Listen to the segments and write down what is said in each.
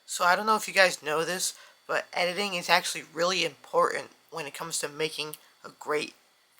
So I don't know if you guys know this, but editing is actually really important when it comes to making a great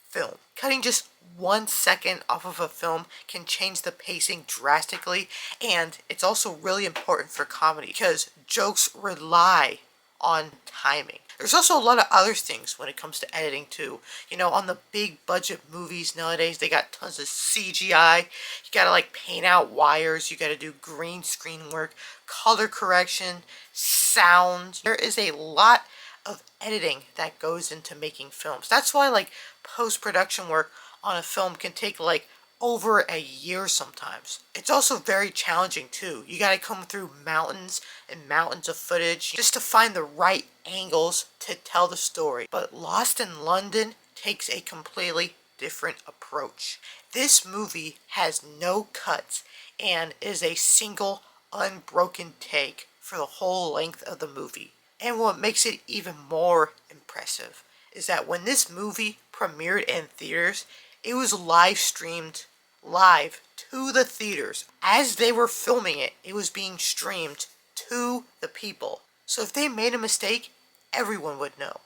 film. Cutting just 1 second off of a film can change the pacing drastically, and it's also really important for comedy because jokes rely on timing. There's also a lot of other things when it comes to editing too. You know, on the big budget movies nowadays, they got tons of CGI. You gotta like paint out wires, you gotta do green screen work, color correction, sound. There is a lot of editing that goes into making films. That's why like post-production work on a film can take like over a year sometimes. It's also very challenging too. You gotta come through mountains and mountains of footage just to find the right angles to tell the story. But Lost in London takes a completely different approach. This movie has no cuts and is a single unbroken take for the whole length of the movie. And what makes it even more impressive is that when this movie premiered in theaters, it was live streamed live to the theaters. As they were filming it, it was being streamed to the people. So if they made a mistake, everyone would know.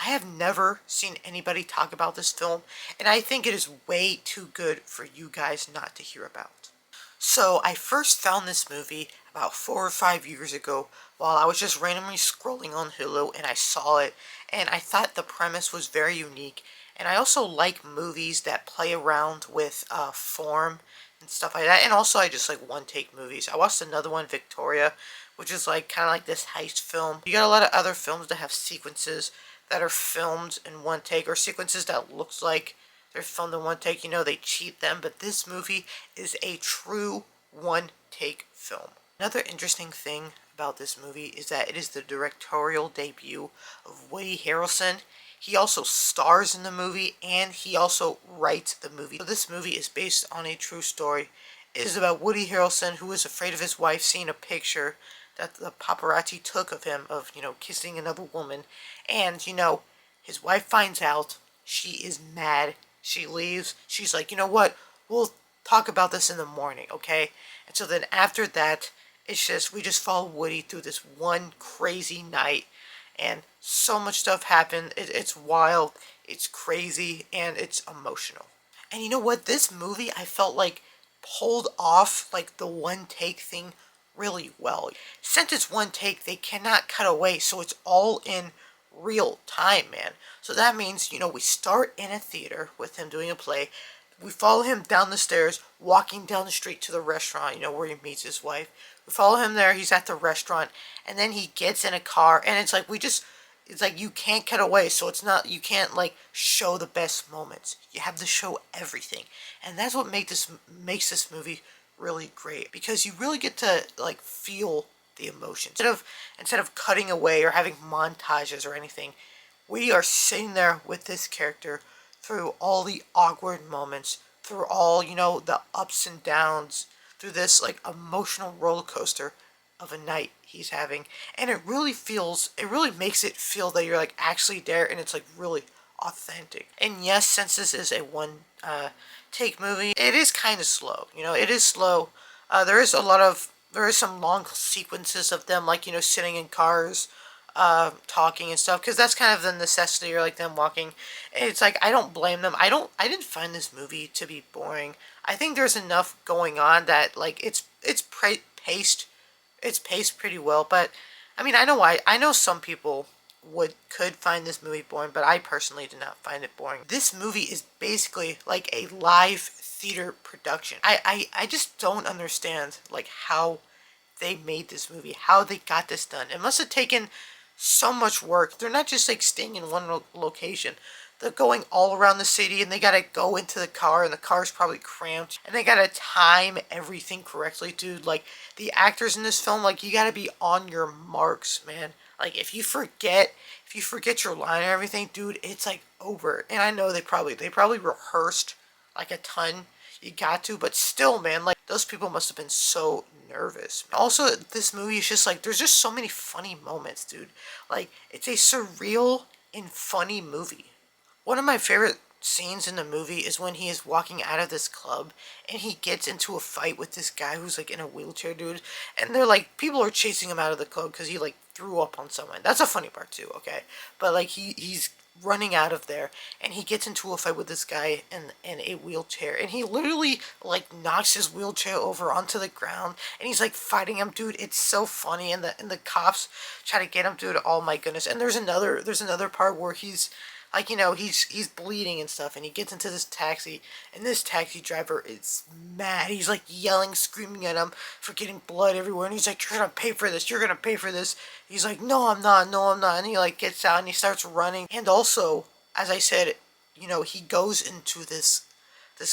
I have never seen anybody talk about this film, and I think it is way too good for you guys not to hear about. So I first found this movie about 4 or 5 years ago while I was just randomly scrolling on Hulu, and I saw it, and I thought the premise was very unique. And I also like movies that play around with form and stuff like that. And also I just like one-take movies. I watched another one, Victoria, which is like kind of like this heist film. You got a lot of other films that have sequences that are filmed in one take, or sequences that looks like they're filmed in one take. You know, they cheat them, but this movie is a true one-take film. Another interesting thing about this movie is that it is the directorial debut of Woody Harrelson. He also stars in the movie, and he also writes the movie. So this movie is based on a true story. It is about Woody Harrelson, who is afraid of his wife seeing a picture that the paparazzi took of him of, you know, kissing another woman. And, you know, his wife finds out. She is mad. She leaves. She's like, you know what? We'll talk about this in the morning, okay? And so then after that, it's just, we just follow Woody through this one crazy night. And so much stuff happened. It's wild, it's crazy, and it's emotional. And you know what? This movie, I felt like pulled off like the one take thing really well. Since it's one take, they cannot cut away, so it's all in real time, man. So that means, you know, we start in a theater with him doing a play. We follow him down the stairs, walking down the street to the restaurant, you know, where he meets his wife. We follow him there, he's at the restaurant, and then he gets in a car, and it's like, it's like you can't cut away, so it's not, you can't, like, show the best moments. You have to show everything. And that's what makes this movie really great, because you really get to, like, feel the emotions. Instead of cutting away or having montages or anything, we are sitting there with this character through all the awkward moments, through all, you know, the ups and downs, through this like emotional roller coaster of a night he's having. And it really makes it feel that you're like actually there, and it's like really authentic. And yes, since this is a one take movie, it is kind of slow. You know, it is slow. There is some long sequences of them, like, you know, sitting in cars, talking and stuff, because that's kind of the necessity, or like them walking. It's like, I don't blame them. I didn't find this movie to be boring. I think there's enough going on that like it's paced pretty well. But I mean, I know why. I know some people could find this movie boring, but I personally did not find it boring. This movie is basically like a live theater production. I just don't understand like how they made this movie, how they got this done. It must have taken so much work. They're not just like staying in one location. They're going all around the city, and they gotta go into the car, and the car's probably cramped, and they gotta time everything correctly, dude. Like, the actors in this film, like, you gotta be on your marks, man. Like, if you forget your line and everything, dude, it's like over. And I know they probably rehearsed like a ton. You got to, but still, man, like, those people must have been so nervous. Also, this movie is just like, there's just so many funny moments, dude. Like, it's a surreal and funny movie. One of my favorite scenes in the movie is when he is walking out of this club and he gets into a fight with this guy who's like in a wheelchair, dude. And they're like, people are chasing him out of the club because he like threw up on someone. That's a funny part too, okay? But like he's running out of there and he gets into a fight with this guy in a wheelchair and he literally like knocks his wheelchair over onto the ground and he's like fighting him, dude. It's so funny, and the cops try to get him, dude. Oh my goodness. And there's another part where he's like, he's bleeding and stuff, and he gets into this taxi, and this taxi driver is mad. He's like yelling, screaming at him for getting blood everywhere, and he's like, you're gonna pay for this, you're gonna pay for this. He's like, no I'm not, no I'm not. And he like gets out and he starts running. And also, as I said, he goes into this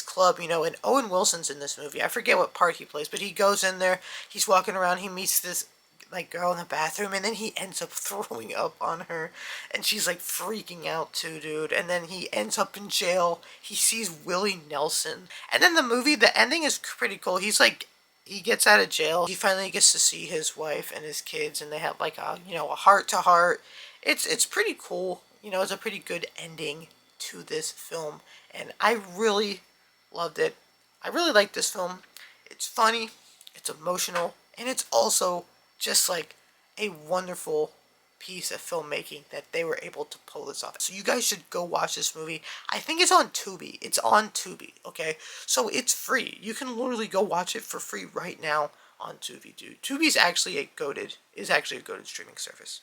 club, and Owen Wilson's in this movie. I forget what part he plays, but he goes in there, he's walking around, he meets this like girl in the bathroom, and then he ends up throwing up on her, and she's like freaking out too, dude. And then he ends up in jail. He sees Willie Nelson, and then the ending is pretty cool. He gets out of jail. He finally gets to see his wife and his kids, and they have like a heart to heart. It's pretty cool. It's a pretty good ending to this film, and I really loved it. I really like this film. It's funny, it's emotional, and it's also just like a wonderful piece of filmmaking that they were able to pull this off. So you guys should go watch this movie. I think it's on Tubi. It's on Tubi, okay? So it's free. You can literally go watch it for free right now on Tubi, dude. Tubi is actually a goated streaming service.